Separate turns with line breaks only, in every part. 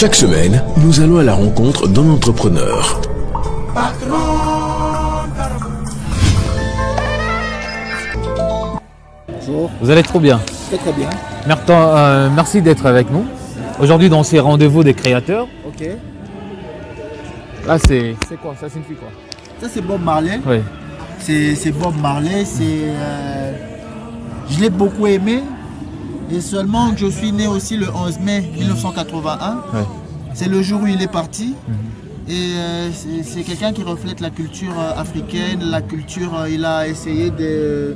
Chaque semaine, nous allons à la rencontre d'un entrepreneur.
Bonjour.
Vous allez trop bien.
Très bien.
Merci d'être avec nous. Aujourd'hui, dans ces rendez-vous des créateurs.
Ok.
Là, c'est quoi? Ça signifie quoi?
Ça, c'est Bob Marley.
Oui.
C'est Bob Marley. Je l'ai beaucoup aimé. Et seulement, je suis né aussi le 11 mai 1981.
Oui.
C'est le jour où il est parti. Et c'est quelqu'un qui reflète la culture africaine. La culture, il a essayé de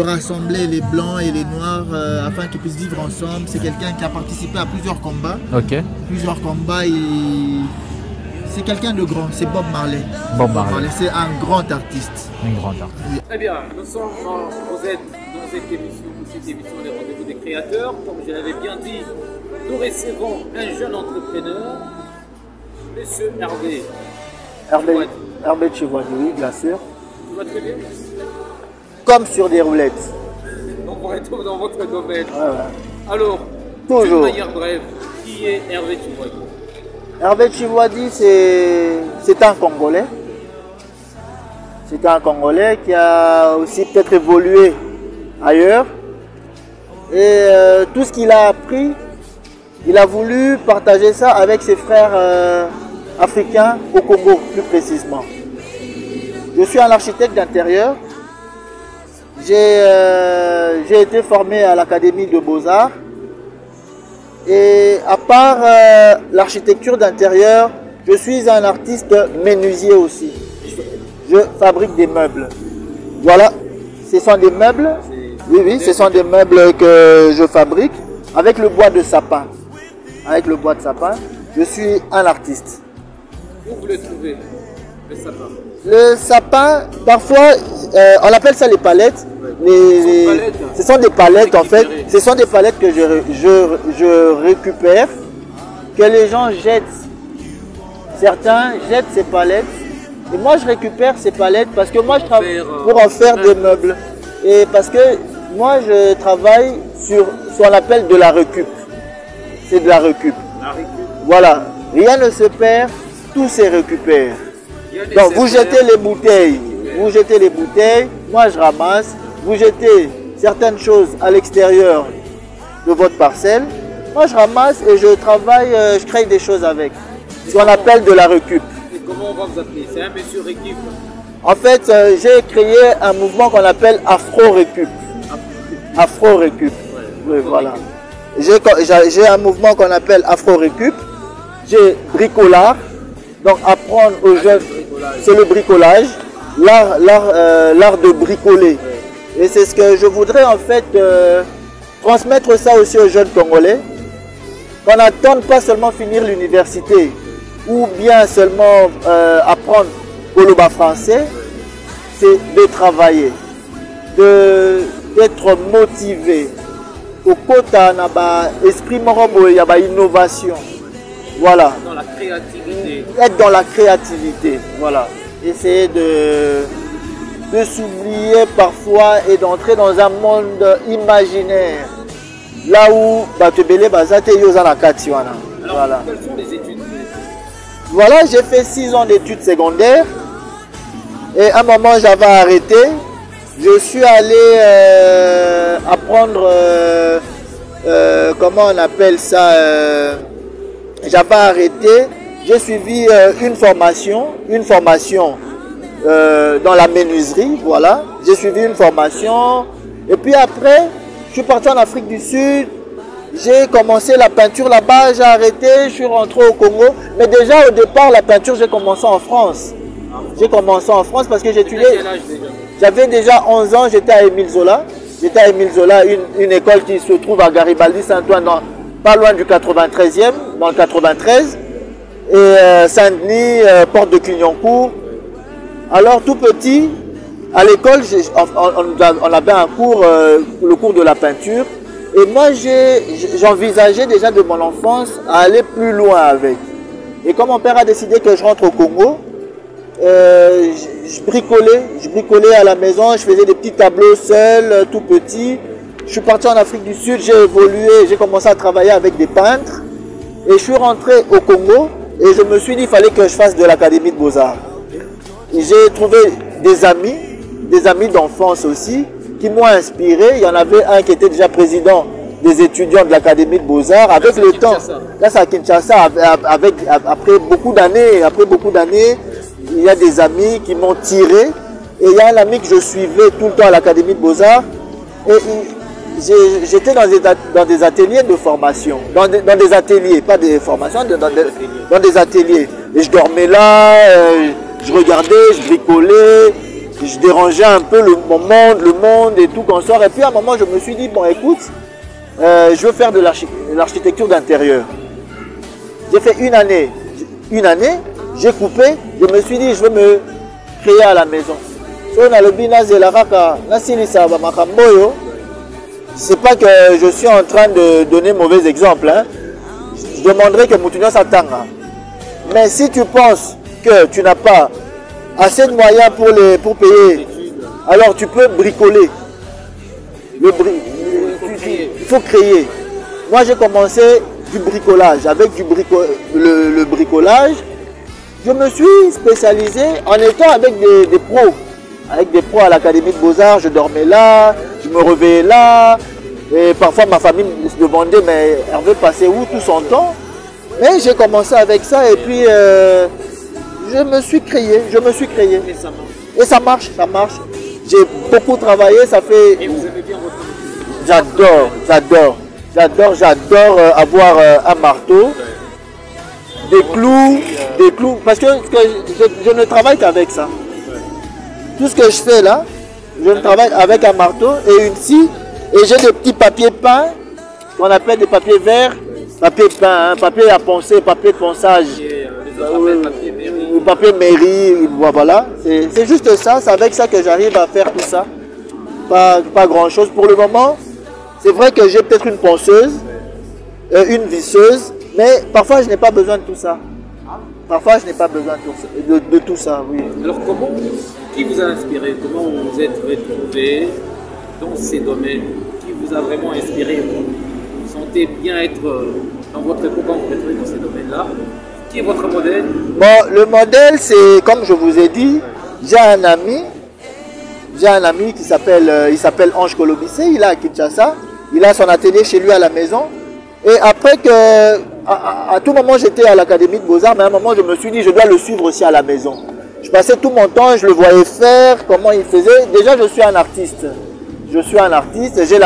rassembler les blancs et les noirs afin qu'ils puissent vivre ensemble. C'est quelqu'un qui a participé à plusieurs combats.
Ok.
Plusieurs combats. C'est quelqu'un de grand, c'est Bob Marley.
Bob Marley.
C'est un grand artiste.
Un grand artiste.
Très bien, vous êtes dans cette émission des rendez-vous des créateurs. Comme je l'avais bien dit, nous recevons un jeune entrepreneur, Monsieur Hervé.
Hervé Chivoadi, oui, bien sûr.
Tout va très bien?
Comme sur des roulettes.
Donc on retrouve dans votre domaine.
Ouais.
Alors,
Toujours.
d'une manière brève, qui est Hervé Chivoadi?
Hervé Chivoadi, c'est un Congolais. C'est un Congolais qui a aussi peut-être évolué ailleurs. Et tout ce qu'il a appris, il a voulu partager ça avec ses frères africains au Congo, plus précisément. Je suis un architecte d'intérieur. J'ai été formé à l'Académie de Beaux-Arts. Et à part l'architecture d'intérieur, je suis un artiste menuisier aussi. Je fabrique des meubles. Voilà, ce sont des meubles. Oui, ce sont des meubles que je fabrique avec le bois de sapin. Avec le bois de sapin, je suis un artiste.
Où vous le trouvez, le sapin?
Le sapin, parfois, on appelle ça les palettes. Ce sont des palettes en fait. Ce sont des palettes que je récupère, que les gens jettent. Certains jettent ces palettes. Et moi je récupère ces palettes parce que moi je travaille pour en faire des meubles. Et parce que moi je travaille sur ce qu'on appelle de la récup. C'est de la récup. Voilà. Rien ne se perd, tout se récupère. Donc vous jetez les bouteilles. Vous jetez les bouteilles, moi je ramasse. Vous jetez certaines choses à l'extérieur de votre parcelle. Moi je ramasse et je travaille, je crée des choses avec. Ce qu'on appelle de la récup.
Et comment on va vous appeler? C'est un monsieur récup?
En fait, j'ai créé un mouvement qu'on appelle Afro-Récup. Afro-Récup. Oui, voilà. J'ai un mouvement qu'on appelle Afro-Récup. J'ai bricolard. Donc apprendre aux jeunes, c'est le bricolage. L'art de bricoler. Et c'est ce que je voudrais en fait transmettre ça aussi aux jeunes Congolais. Qu'on n'attende pas seulement finir l'université ou bien seulement apprendre Koloba français, c'est de travailler, d'être motivé. Au côté esprit morobo, il y a innovation. Voilà.
Dans la créativité.
Être dans la créativité. Voilà. Essayer de s'oublier parfois et d'entrer dans un monde imaginaire. Là où Batebele Bazate Yozana Katiwana. Voilà.
Quelles sont les études?
Voilà, j'ai fait 6 ans d'études secondaires. Et à un moment, j'avais arrêté. Je suis allé apprendre, comment on appelle ça, j'avais arrêté. J'ai suivi une formation dans la menuiserie, voilà. J'ai suivi une formation. Et puis après, je suis parti en Afrique du Sud. J'ai commencé la peinture là-bas, j'ai arrêté, je suis rentré au Congo. Mais déjà au départ, la peinture, j'ai commencé en France. J'ai commencé en France parce que j'étudiais. J'avais déjà 11 ans, j'étais à Émile Zola. J'étais à Émile Zola, une école qui se trouve à Garibaldi, Saint-Antoine, pas loin du 93e, dans le 93. Et Saint-Denis, porte de Clignancourt. Alors tout petit, à l'école, on avait un cours, le cours de la peinture. Et moi, j'envisageais déjà de mon enfance à aller plus loin avec. Et quand mon père a décidé que je rentre au Congo, je bricolais à la maison, je faisais des petits tableaux seul, tout petit. Je suis parti en Afrique du Sud, j'ai évolué, j'ai commencé à travailler avec des peintres. Et je suis rentré au Congo et je me suis dit qu'il fallait que je fasse de l'Académie de Beaux-Arts. J'ai trouvé des amis d'enfance aussi, qui m'ont inspiré. Il y en avait un qui était déjà président des étudiants de l'Académie de Beaux-Arts. Avec le temps, là c'est à Kinshasa, après beaucoup d'années, il y a des amis qui m'ont tiré. Et il y a un ami que je suivais tout le temps à l'Académie de Beaux-Arts. Et j'étais dans des ateliers de formation. Dans des ateliers, pas des formations, dans des ateliers. Et je dormais là, je regardais, je bricolais, je dérangeais un peu le monde et tout qu'on sort. Et puis à un moment, je me suis dit, bon écoute, je veux faire de l'architecture d'intérieur. J'ai fait une année, j'ai coupé, je me suis dit, je veux me créer à la maison. C'est pas que je suis en train de donner mauvais exemple. Hein. Je demanderais que Moutounion s'attanga. Mais si tu penses que tu n'as pas assez de moyens pour payer, alors tu peux bricoler. Il faut créer. Moi j'ai commencé du bricolage. Avec le bricolage, je me suis spécialisé en étant avec des pros. Avec des pros à l'Académie de Beaux-Arts, je dormais là, je me réveillais là. Et parfois ma famille me demandait, mais Hervé passait où tout son temps? Mais j'ai commencé avec ça et puis je me suis créé. Et ça marche. J'ai beaucoup travaillé, ça fait...
Et vous aimez bien votre
métier? J'adore avoir un marteau, des clous, parce que je ne travaille qu'avec ça. Tout ce que je fais là, je travaille avec un marteau et une scie, et j'ai des petits papiers peints, qu'on appelle des papiers verts, papier peint, papier à poncer, papier de ponçage, papier mairie, voilà. C'est juste ça, c'est avec ça que j'arrive à faire tout ça. Pas grand chose pour le moment. C'est vrai que j'ai peut-être une ponceuse, une visseuse, mais parfois je n'ai pas besoin de tout ça. Parfois je n'ai pas besoin de tout ça, oui.
Alors qui vous a inspiré? Comment vous vous êtes retrouvé dans ces domaines? Qui vous a vraiment inspiré? Vous sentez bien être dans votre époque quand vous êtes dans ces domaines-là? Qui est votre modèle?
Bon, le modèle, c'est comme je vous ai dit, j'ai un ami qui s'appelle Ange Kolobissé, il est à Kinshasa, il a son atelier chez lui à la maison. Et après à tout moment j'étais à l'Académie de Beaux-Arts, mais à un moment je me suis dit je dois le suivre aussi à la maison. Je passais tout mon temps, je le voyais faire, comment il faisait. Déjà je suis un artiste, j'ai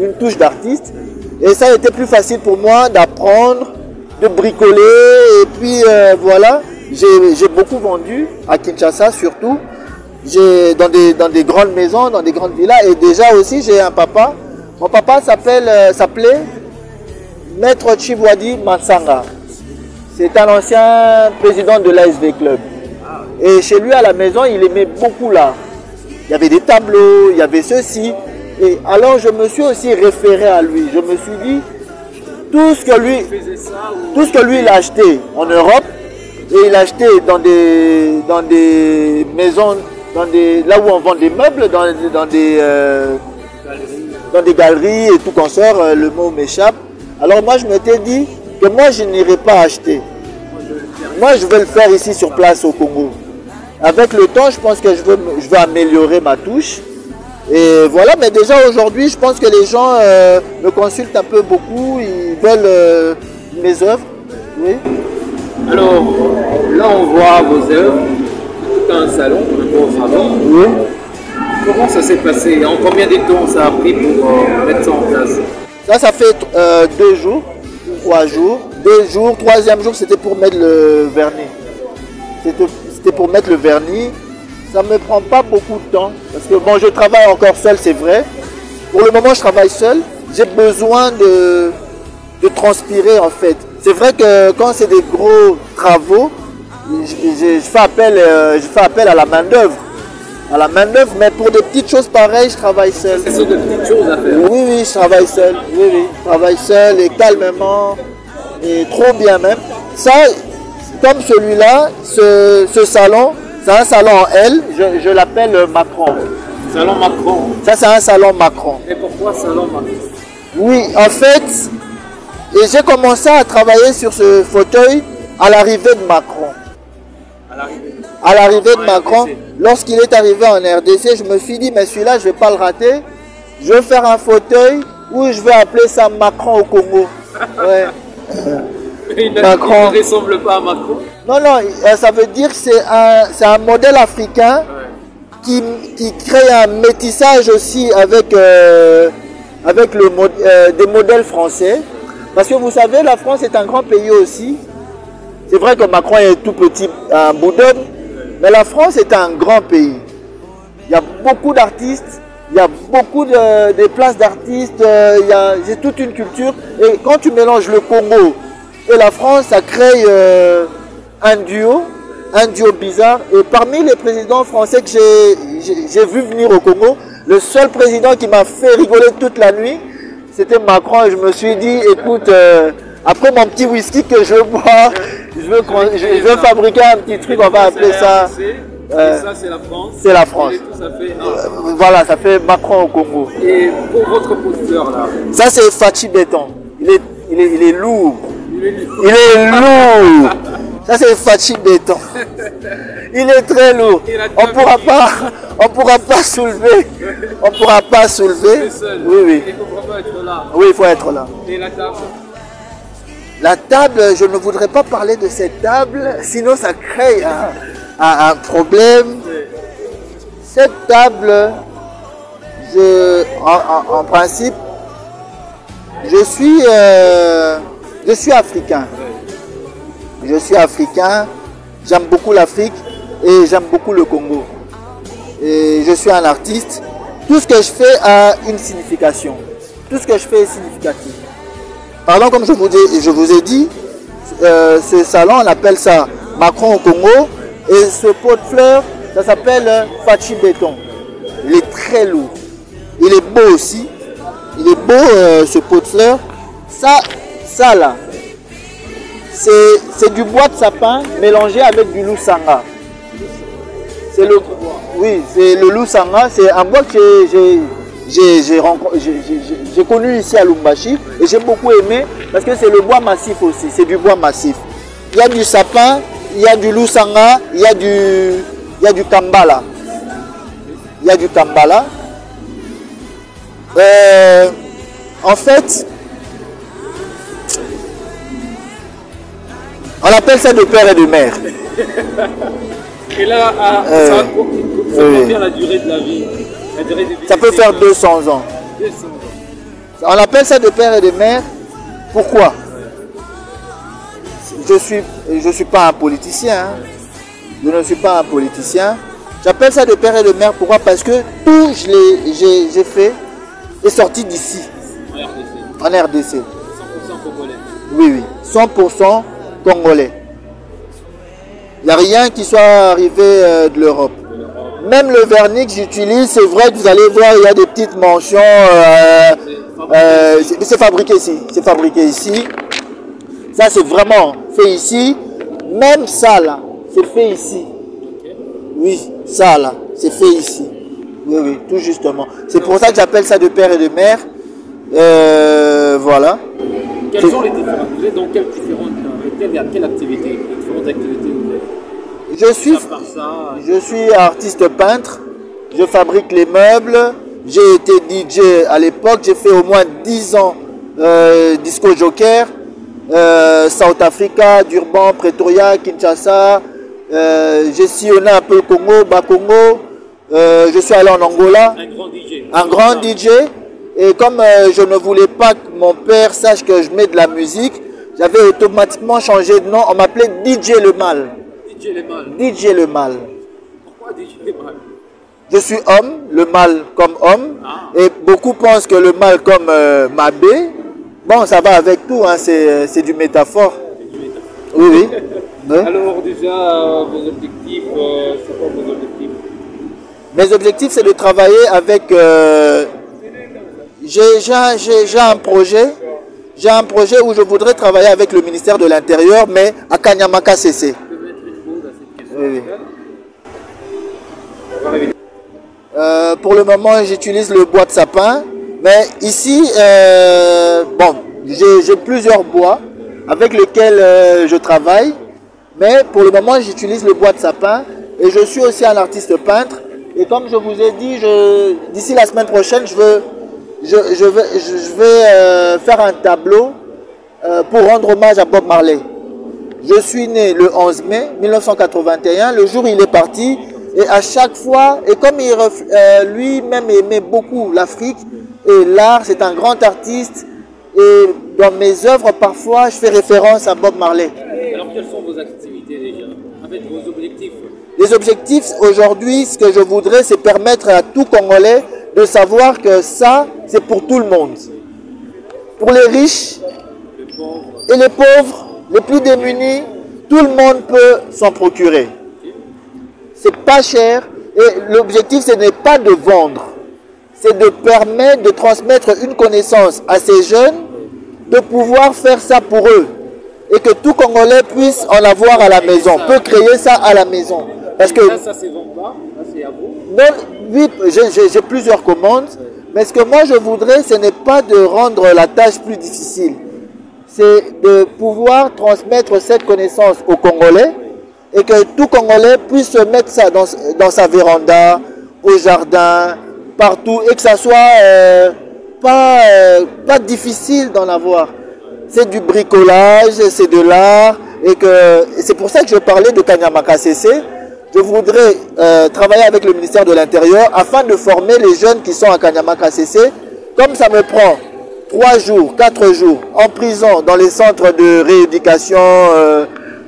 une touche d'artiste. Et ça a été plus facile pour moi d'apprendre, de bricoler. Et puis voilà, j'ai beaucoup vendu à Kinshasa surtout. Dans des grandes maisons, dans des grandes villas. Et déjà aussi j'ai un papa. Mon papa s'appelait Maître Chibwadi Mansanga. C'est un ancien président de l'ASV Club. Et chez lui à la maison, il aimait beaucoup l'art. Il y avait des tableaux, il y avait ceci. Et alors je me suis aussi référé à lui. Je me suis dit, tout ce que lui il a acheté en Europe, et il a acheté dans des maisons, là où on vend des meubles, dans des galeries et tout qu'on sort, le mot m'échappe. Alors moi je m'étais dit que moi je n'irai pas acheter. Moi je vais le faire ici sur place au Congo. Avec le temps je pense que je veux améliorer ma touche. Et voilà, mais déjà aujourd'hui je pense que les gens me consultent un peu beaucoup, ils veulent mes œuvres. Oui.
Alors là on voit vos œuvres, tout un salon, un gros salon.
Oui.
Comment ça s'est passé? En combien de temps ça a pris pour mettre ça en place?
Ça fait 2 jours, 3 jours. 2 jours, 3e jour, c'était pour mettre le vernis. C'était pour mettre le vernis. Ça ne me prend pas beaucoup de temps. Parce que bon, je travaille encore seul, c'est vrai. Pour le moment, je travaille seul. J'ai besoin de transpirer, en fait. C'est vrai que quand c'est des gros travaux, je fais appel à la main-d'œuvre. Mais pour des petites choses pareilles, je travaille seul.
Ce sont de petites choses à faire.
Oui, je travaille seul. Oui, je travaille seul et calmement et trop bien même. Ça, comme celui-là, ce salon, c'est un salon en L, je l'appelle Macron.
Salon Macron.
Ça, c'est un salon Macron.
Et pourquoi salon Macron?
Oui, en fait, Et j'ai commencé à travailler sur ce fauteuil à l'arrivée de Macron. À l'arrivée de Macron, lorsqu'il est arrivé en RDC, je me suis dit, mais celui-là, je ne vais pas le rater. Je vais faire un fauteuil où je vais appeler ça Macron au Congo. Ouais.
Macron. Il ne ressemble pas à Macron.
Non, non, ça veut dire que c'est un modèle africain qui crée un métissage aussi avec, des modèles français. Parce que vous savez, la France est un grand pays aussi. C'est vrai que Macron est tout petit, un bout d'homme, mais la France est un grand pays. Il y a beaucoup d'artistes, il y a beaucoup de places d'artistes, c'est toute une culture. Et quand tu mélanges le Congo et la France, ça crée un duo bizarre. Et parmi les présidents français que j'ai vu venir au Congo, le seul président qui m'a fait rigoler toute la nuit, c'était Macron. Et je me suis dit, écoute, après mon petit whisky que je bois, je veux fabriquer un petit truc, on va appeler ça...
Et ça, c'est la France.
C'est la France.
Et tout, ça fait,
voilà, ça fait Macron au Congo.
Et pour votre posteur là?
Ça, c'est Fachi Béton. Il est lourd. Il est lourd. Ça, c'est Fachi Béton. Il est très lourd. On pourra pas soulever. On pourra pas soulever. Oui, oui.
Il faut vraiment être là.
Oui, il faut être là.
Et la table?
La table, je ne voudrais pas parler de cette table, sinon ça crée un problème. Cette table, en principe, je suis africain. Je suis africain, j'aime beaucoup l'Afrique et j'aime beaucoup le Congo. Et je suis un artiste. Tout ce que je fais a une signification. Tout ce que je fais est significatif. Pardon, comme je vous ai dit, ce salon, on appelle ça Macron au Congo. Et ce pot de fleurs, ça s'appelle Fachi Béton. Il est très lourd. Il est beau aussi. Il est beau ce pot de fleurs. Ça là, c'est du bois de sapin mélangé avec du loussanga. Oui, c'est le loussanga. C'est un bois que j'ai connu ici à Lumbashi et j'ai beaucoup aimé parce que c'est le bois massif aussi. C'est du bois massif. Il y a du sapin. Il y a du loussanga, il y a du kambala. Il y a du kambala. En fait, on appelle ça de père et de mère.
Et là, ça compte bien la durée de la vie. La durée de vie,
ça peut faire 200 ans.
200 ans.
On appelle ça de père et de mère. Pourquoi? Je suis pas un politicien. Hein. Je ne suis pas un politicien. J'appelle ça de père et de mère. Pourquoi? Parce que tout j'ai fait est sorti d'ici. En RDC. 100%
congolais.
Oui, oui. 100% congolais. Il n'y a rien qui soit arrivé de l'Europe. Même le vernis que j'utilise, c'est vrai que vous allez voir, il y a des petites mentions. C'est fabriqué ici. C'est fabriqué ici. Ça, c'est vraiment fait ici. Même ça, là, c'est fait ici. Oui, ça, là, c'est fait ici. Oui, oui, tout justement. C'est pour ça que j'appelle ça de père et de mère. Voilà.
Quelles sont les différentes... Vous êtes dans quelle activité? Les différentes activités
je suis artiste peintre. Je fabrique les meubles. J'ai été DJ à l'époque. J'ai fait au moins 10 ans disco joker. South Africa, Durban, Pretoria, Kinshasa. J'ai sillonné un peu le Congo, Bas-Congo. Je suis allé en Angola. Un grand DJ. Et comme je ne voulais pas que mon père sache que je mets de la musique, j'avais automatiquement changé de nom. On m'appelait DJ Le Mal.
DJ Le Mal.
DJ Le Mal.
Pourquoi DJ Le Mal?
Je suis homme, le mal comme homme. Et beaucoup pensent que le mal comme Mabé. Bon, ça va avec tout, hein, c'est du métaphore. Oui, oui.
Ouais. Alors déjà, vos objectifs, c'est quoi vos objectifs?
Mes objectifs, c'est de travailler avec... j'ai un projet. J'ai un projet où je voudrais travailler avec le ministère de l'Intérieur, mais à Kanyamaka CC. Oui, oui. Pour le moment, j'utilise le bois de sapin. Mais ici, bon, j'ai plusieurs bois avec lesquels je travaille. Mais pour le moment, j'utilise le bois de sapin. Et je suis aussi un artiste peintre. Et comme je vous ai dit, d'ici la semaine prochaine, je vais faire un tableau pour rendre hommage à Bob Marley. Je suis né le 11 mai 1981, le jour où il est parti. Et à chaque fois, et comme lui-même aimait beaucoup l'Afrique et l'art, c'est un grand artiste. Et dans mes œuvres, parfois, je fais référence à Bob Marley.
Alors, quelles sont vos activités déjà? En fait, vos objectifs?
Les objectifs aujourd'hui, ce que je voudrais, c'est permettre à tout Congolais de savoir que ça, c'est pour tout le monde. Pour les riches et les pauvres, les plus démunis, tout le monde peut s'en procurer. C'est pas cher et l'objectif, ce n'est pas de vendre. C'est de permettre de transmettre une connaissance à ces jeunes, de pouvoir faire ça pour eux. Et que tout Congolais puisse en avoir à la maison, peut créer ça à la maison. Parce que
là, ça ne se vend pas, là c'est à vous.
Non, oui, j'ai plusieurs commandes, mais ce que moi je voudrais, ce n'est pas de rendre la tâche plus difficile. C'est de pouvoir transmettre cette connaissance aux Congolais et que tout Congolais puisse se mettre ça dans sa véranda, au jardin, partout, et que ça soit pas difficile d'en avoir. C'est du bricolage, c'est de l'art, et c'est pour ça que je parlais de Kanyamaka CC. Je voudrais travailler avec le ministère de l'Intérieur afin de former les jeunes qui sont à Kanyamaka CC. Comme ça me prend 3 jours, 4 jours en prison, dans les centres de rééducation,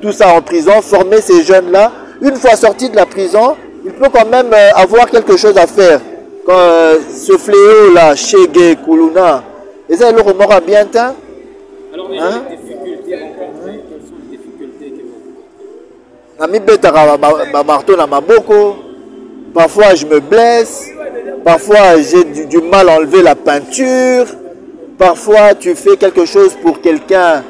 tout ça en prison, former ces jeunes-là. Une fois sortis de la prison, il peut quand même avoir quelque chose à faire. Quand ce fléau-là, Chege, Kuluna, et ça, il aura bien temps.
Alors, les difficultés rencontrées, quelles sont les difficultés que vous...
Parfois je me blesse, parfois j'ai du mal à enlever la peinture, parfois tu fais quelque chose pour quelqu'un,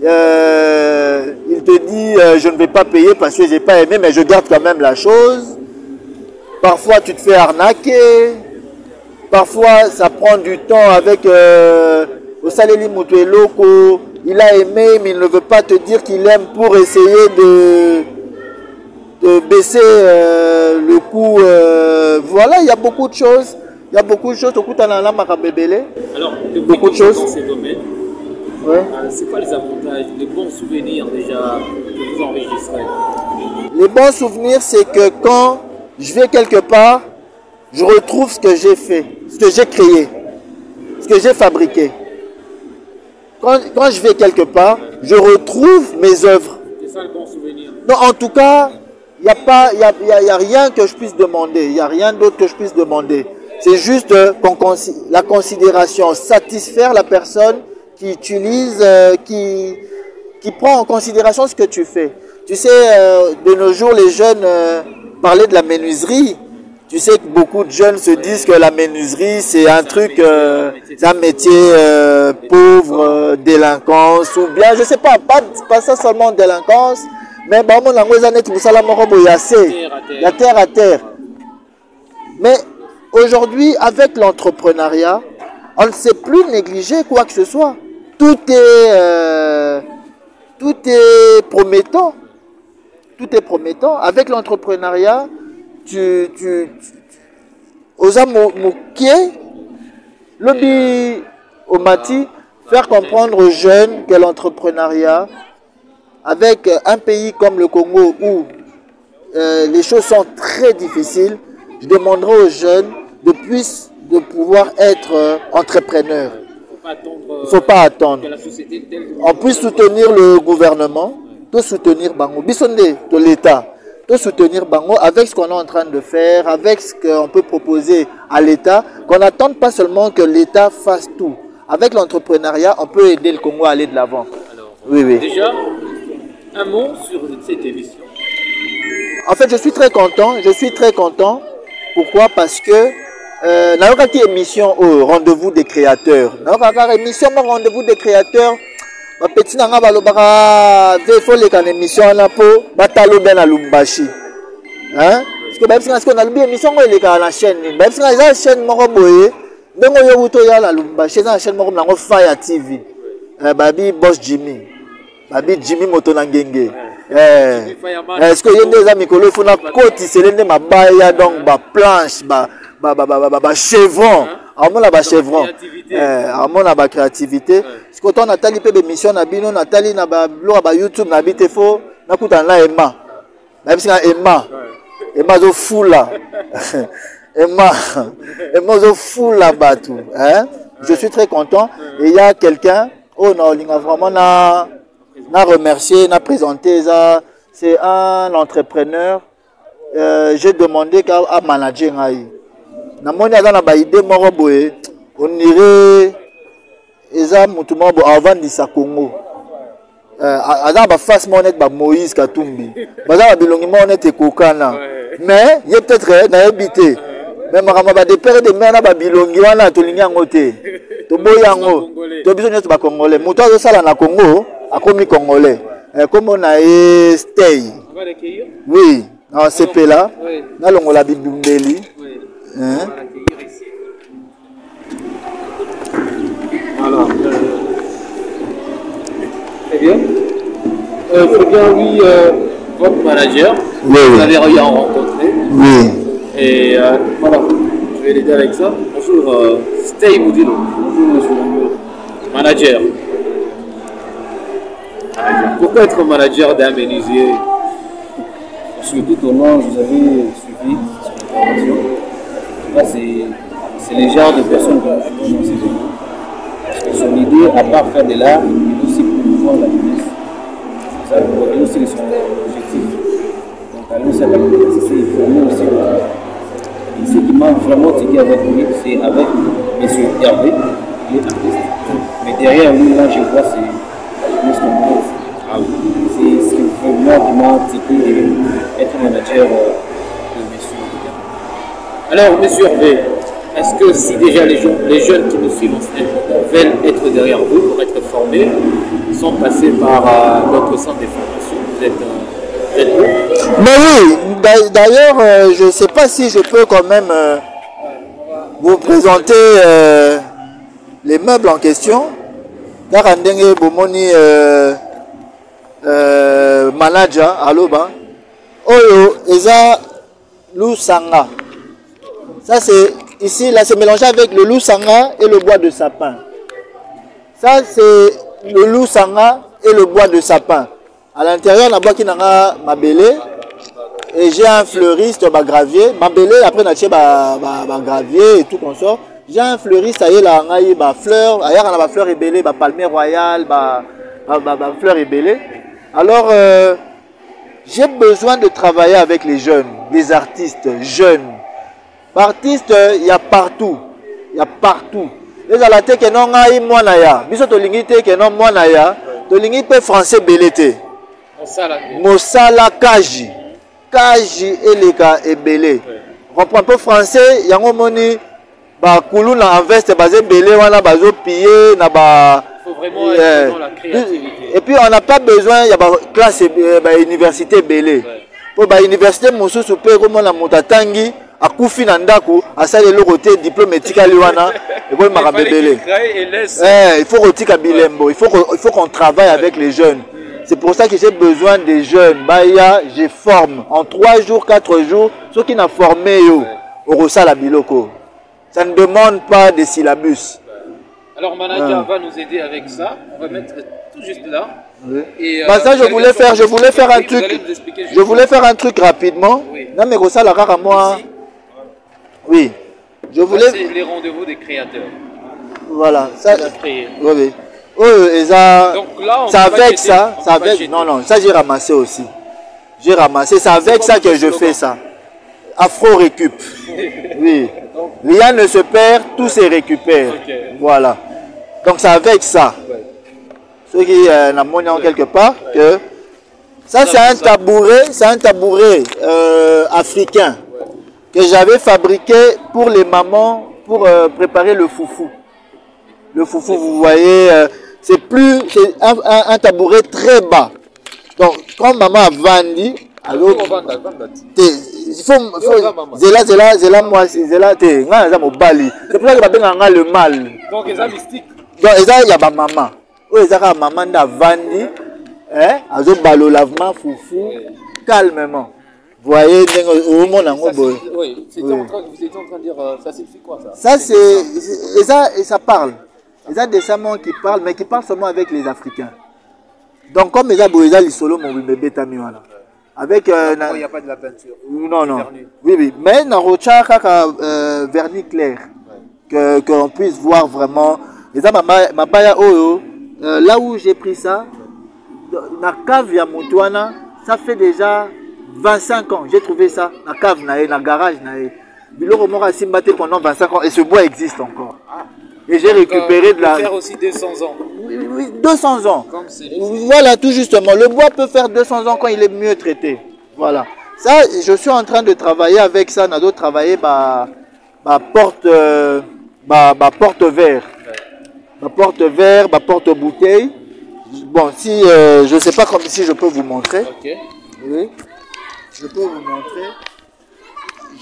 il te dit je ne vais pas payer parce que je n'ai pas aimé mais je garde quand même la chose. Parfois tu te fais arnaquer, parfois ça prend du temps avec Osaleli Mutueloko, il a aimé mais il ne veut pas te dire qu'il aime pour essayer de baisser le coût. Voilà, il y a beaucoup de choses. Il y a beaucoup de choses. Alors,
beaucoup de choses dans ces domaines. Ouais. C'est quoi les avantages, les bons souvenirs déjà que vous enregistrez?
Les bons souvenirs, c'est que quand je vais quelque part, je retrouve ce que j'ai fait, ce que j'ai créé, ce que j'ai fabriqué. Quand je vais quelque part, je retrouve mes œuvres.
C'est ça le bon souvenir?
Non, en tout cas, il n'y a rien que je puisse demander. Il n'y a rien d'autre que je puisse demander. C'est juste la considération, satisfaire la personne qui utilise, qui prend en considération ce que tu fais. Tu sais, de nos jours, les jeunes parlaient de la menuiserie. Tu sais que beaucoup de jeunes se disent que la menuiserie, c'est un truc, c'est un métier pauvre, délinquance, ou bien, je ne sais pas ça seulement délinquance, mais bon, mon langue la terre à terre. Mais aujourd'hui, avec l'entrepreneuriat, on ne sait plus négliger quoi que ce soit. Tout est promettant. Tout est promettant. Avec l'entrepreneuriat, osa mokie, lobby au mati, faire comprendre aux jeunes que l'entrepreneuriat, avec un pays comme le Congo où les choses sont très difficiles, je demanderai aux jeunes de pouvoir être entrepreneurs. Il ne faut pas attendre. On puisse soutenir le gouvernement, de soutenir Bango, de l'État, de soutenir Bango avec ce qu'on est en train de faire, avec ce qu'on peut proposer à l'État, qu'on n'attende pas seulement que l'État fasse tout. Avec l'entrepreneuriat, on peut aider le Congo à aller de l'avant. Oui.
Déjà, un mot sur cette émission.
En fait, je suis très content. Pourquoi? Parce que dans une émission au rendez-vous des créateurs, dans une émission au rendez-vous des créateurs, ma petite nanga balobara faut les émission là pour batalo ben à Lumbashi. Hein? Parce que même si on a une émission on est à la chaîne, même si on a une chaîne moko boye, bengo yo wuto ya la Lumbashi, na chaîne moko na Fire TV. Babi boss Jimmy. Babi Jimmy Motonangenge. Est-ce que y a des amis qui font la côte, c'est l'un de ma baille, donc ma planche, ma chevron. Amon la chevron. Amon la créativité. Parce que quand on a tali peu d'émissions, on a bien, on a tali na ba blog, ba YouTube, na bité faux, na kutan la Emma. Même si Emma zo fou là. Emma zo fou là-bas tout. Je suis très content. Et il y a quelqu'un, oh non, il a vraiment na remercié, na présenté ça. C'est un entrepreneur. J'ai demandé qu'à manager ngai. Na moni aza na ba idée moko boye, on dirait eza mutu moko avant disa Congo. Aza ba face monette ba Moïse Katumbi. Baza ba bilongi monette kokana. Mais il y a peut-être na habité. Mais makama ba de père de mère na ba bilongi wana to lingi yango te. To boyango. To biso nyoto ba congolais. Mutu azo sala na Congo, akomi congolais. Comme on a stay. Oui, en CP là. Na longola bibumbeli.
Voilà. Très bien. Très bien, oui, votre manager,
oui,
vous avez rencontré.
Oui.
Et voilà, je vais l'aider avec ça. Bonjour, Stay Moudino. Bonjour, monsieur le manager. Pourquoi être manager d'un menuisier?
Parce que tout au long, vous avez suivi cette formation. Là, c'est les genres de personnes que je pense. Parce que son idée, à part faire de l'art, il est aussi promouvoir la jeunesse. Ça veut aussi son objectif. Donc, à nous, ça va c'est former aussi. Et ce qui m'a vraiment tiré avec lui, c'est avec M. Hervé, il est artiste. Mais derrière lui, là, je vois, c'est la jeunesse congolaise. C'est ce qui vraiment tiré d'être manager de M.
Alors, monsieur Hervé, est-ce que si déjà les jeunes qui nous suivent veulent être derrière vous pour être formés, sont passés par notre centre de formation, vous êtes bon?
Mais oui, d'ailleurs, je ne sais pas si je peux quand même vous présenter les meubles en question. Darandenge Bomoni manager, aloba. Oyo, Eza Lusanga. Ça c'est ici, là c'est mélangé avec le loussanga et le bois de sapin. Ça c'est le loussanga et le bois de sapin. À l'intérieur, là-bas, qui n'a ma belé. Et j'ai un fleuriste, ma gravier. Ma belé, après, on a ma gravier et tout comme ça. J'ai un fleuriste, ça y est, là, on a ma fleur. Ailleurs, on a ma fleur ébélée, ma palmier royal, ma fleur ébélée. Alors, j'ai besoin de travailler avec les jeunes, les artistes jeunes. Artistes, il y a partout. Il y a partout. Les alatés qui n'ont pas eu moi naya. Biso to lingite qui n'ont moi naya. To lingite français belete. Mosala kaji. Kaji eleka et belé. Reprend peu français. Yango moni ba kulu na investe basé belé wana bazo piller na ba.
Il faut vraiment être dans la créativité.
Et puis on n'a pas besoin. Il y a ba classe université belé. Pour ba université mosusu pe comme la motatangi. A Koufi Nandaku, à ça le côté diplôme éthique Liwana, et puis Marabébélé. Il faut retirer Bilembo, il faut qu'on travaille avec les jeunes. C'est pour ça que j'ai besoin des jeunes. Baya, je forme en 3 jours, 4 jours, ceux qui n'ont formé au Rosala Biloko. Ça ne demande pas de syllabus.
Alors, manager va nous aider avec ça. On va mettre tout juste là.
Oui. Et ça, je voulais faire un truc. Je voulais faire un truc rapidement.
Oui.
Non, mais Rosala rare à moi. Ici. Oui, je voulais.
C'est les rendez-vous des créateurs.
Voilà, ça.
Oui.
Oui. Et ça. Donc là, on avec ça, ça avec. Non, ça j'ai ramassé aussi. J'ai ramassé, c'est avec ça que je fais ça. Afro récup. Oui. Rien ne se perd, tout se récupère. Okay. Voilà. Donc c'est avec ça. Ouais. Ceux qui n'ont quelque part que ça c'est un tabouret, africain. Que j'avais fabriqué pour les mamans pour préparer le foufou. Le foufou, vous voyez, c'est un tabouret très bas. Donc, quand maman a vendu, alors, il faut zela moi, zela te, c'est pour ça que je le mal.
Donc, il y a mystique.
Donc, il y a ma maman. oyo ezaka maman nda vandi azo lavement foufou calmement. Voyez, au monde en gros.
Oui, vous étiez en train de dire, ça signifie quoi ça?
Ça c'est, ça parle. Il y a des samans qui parlent, mais qui parlent seulement avec les Africains. Donc comme les Aboïsa, les solos, mon bébé Tamiwana. Avec
il n'y a pas de la peinture.
Non, non. Oui, oui. Mais dans le vernis clair, qu'on puisse voir vraiment. Les ma baya oyo, là où j'ai pris ça, dans la cave ya Moutouana, ça fait déjà 25 ans. J'ai trouvé ça dans la cave, dans le garage. Biloko mora simbaté pendant 25 ans et ce bois existe encore. Et j'ai récupéré de la...
faire aussi 200 ans.
Oui, 200 ans.
Comme c'est...
Voilà, tout justement. Le bois peut faire 200 ans quand il est mieux traité. Voilà. Ça, je suis en train de travailler avec ça. On a d'autres travailler porte verre. Ma porte verre, ma porte bouteille. Bon, si je ne sais pas comme si je peux vous montrer.
Ok. Oui.
Je peux vous montrer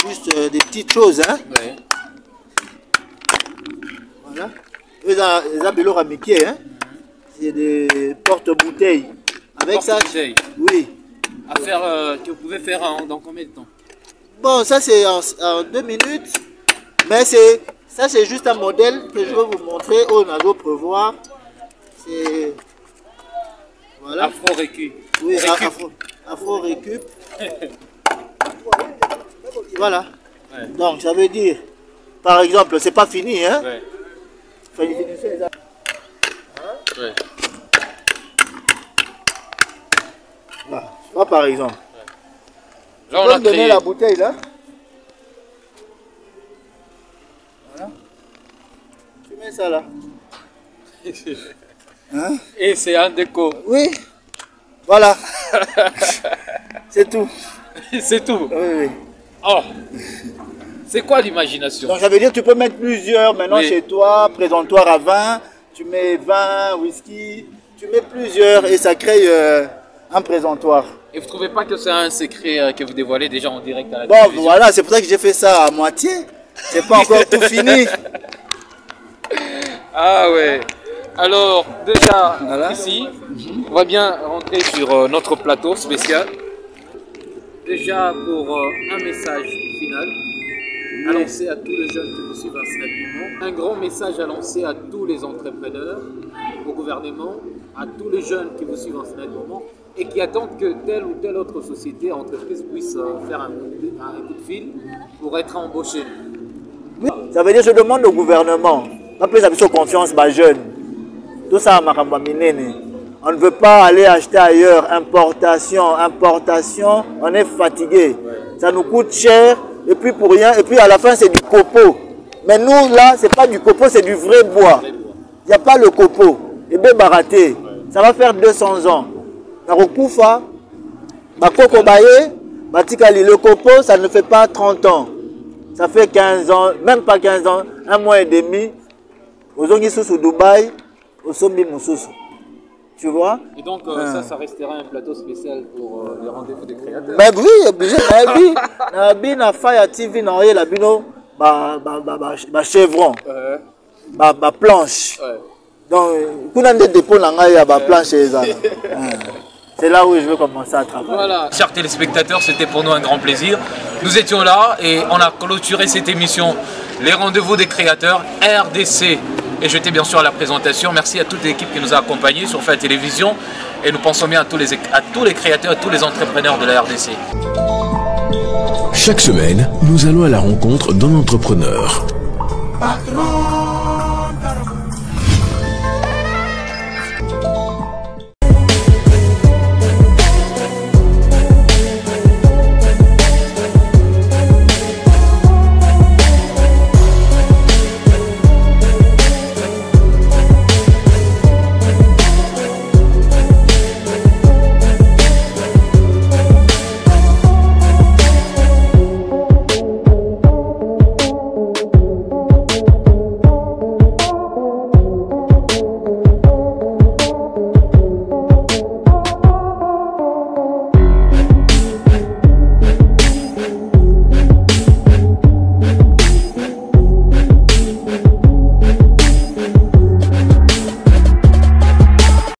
juste des petites choses, hein.
Oui.
Voilà. Les abelors à Mickey, hein. C'est des porte-bouteilles. Avec ça, oui.
À faire, que vous pouvez faire dans combien de temps?
Bon, ça c'est en 2 minutes. Mais ça c'est juste un modèle que je veux vous montrer. On a d'autres prévoir. C'est... Voilà.
Afro-récup.
Oui, Afro-récup. Voilà. Ouais. Donc ça veut dire, par exemple, c'est pas fini, hein.
Ouais.
Ouais. Là, par exemple.
Là,
on va me donner la bouteille là. Voilà. Tu mets ça là.
Hein? Et c'est un déco.
Oui. Voilà. C'est tout.
C'est tout.
Oui, oui.
Oh. C'est quoi l'imagination?
Donc ça veut dire que tu peux mettre plusieurs maintenant chez toi, présentoir à vin, tu mets vin, whisky, tu mets plusieurs et ça crée un présentoir.
Et vous ne trouvez pas que c'est un secret que vous dévoilez déjà en direct à la
télévision?
Bon,
voilà, c'est pour ça que j'ai fait ça à moitié. C'est pas encore tout fini.
Ah ouais. Alors déjà, voilà. Ici, on va bien rentrer sur notre plateau spécial. Déjà pour un message final à lancer à tous les jeunes qui vous suivent à ce moment. Un grand message à lancer à tous les entrepreneurs, au gouvernement, à tous les jeunes qui vous suivent en ce moment et qui attendent que telle ou telle autre société, entreprise puisse faire un coup de fil pour être embauché.
Oui, ça veut dire que je demande au gouvernement, pas plus de confiance, ma jeune. Tout ça, on ne veut pas aller acheter ailleurs, importation, on est fatigué. Ouais. Ça nous coûte cher, et puis pour rien, et puis à la fin c'est du copeau. Mais nous là, c'est pas du copeau, c'est du vrai bois. Il n'y a pas le copeau. Et bien baraté, ça va faire 200 ans. Narokufa, Bakoko Baye, Batikali, le copeau, ça ne fait pas 30 ans. Ça fait 15 ans, même pas 15 ans, 1 mois et demi. Aux Ongisous Dubaï, au Sombi Moussous. Tu vois?
Et donc ça restera un plateau spécial pour les rendez-vous des créateurs.
Mais oui, obligé. Na Fire TV na oye la bino ba chevron. Ba planche. Donc kuna nde dépôt na ngai ya ba planche eza. C'est là où je veux commencer à travailler.
Voilà. Chers téléspectateurs, c'était pour nous un grand plaisir. Nous étions là et on a clôturé cette émission Les Rendez-vous des Créateurs RDC. Et j'étais bien sûr à la présentation. Merci à toute l'équipe qui nous a accompagnés sur Faya Télévision. Et nous pensons bien à tous les créateurs et tous les entrepreneurs de la RDC.
Chaque semaine, nous allons à la rencontre d'un entrepreneur.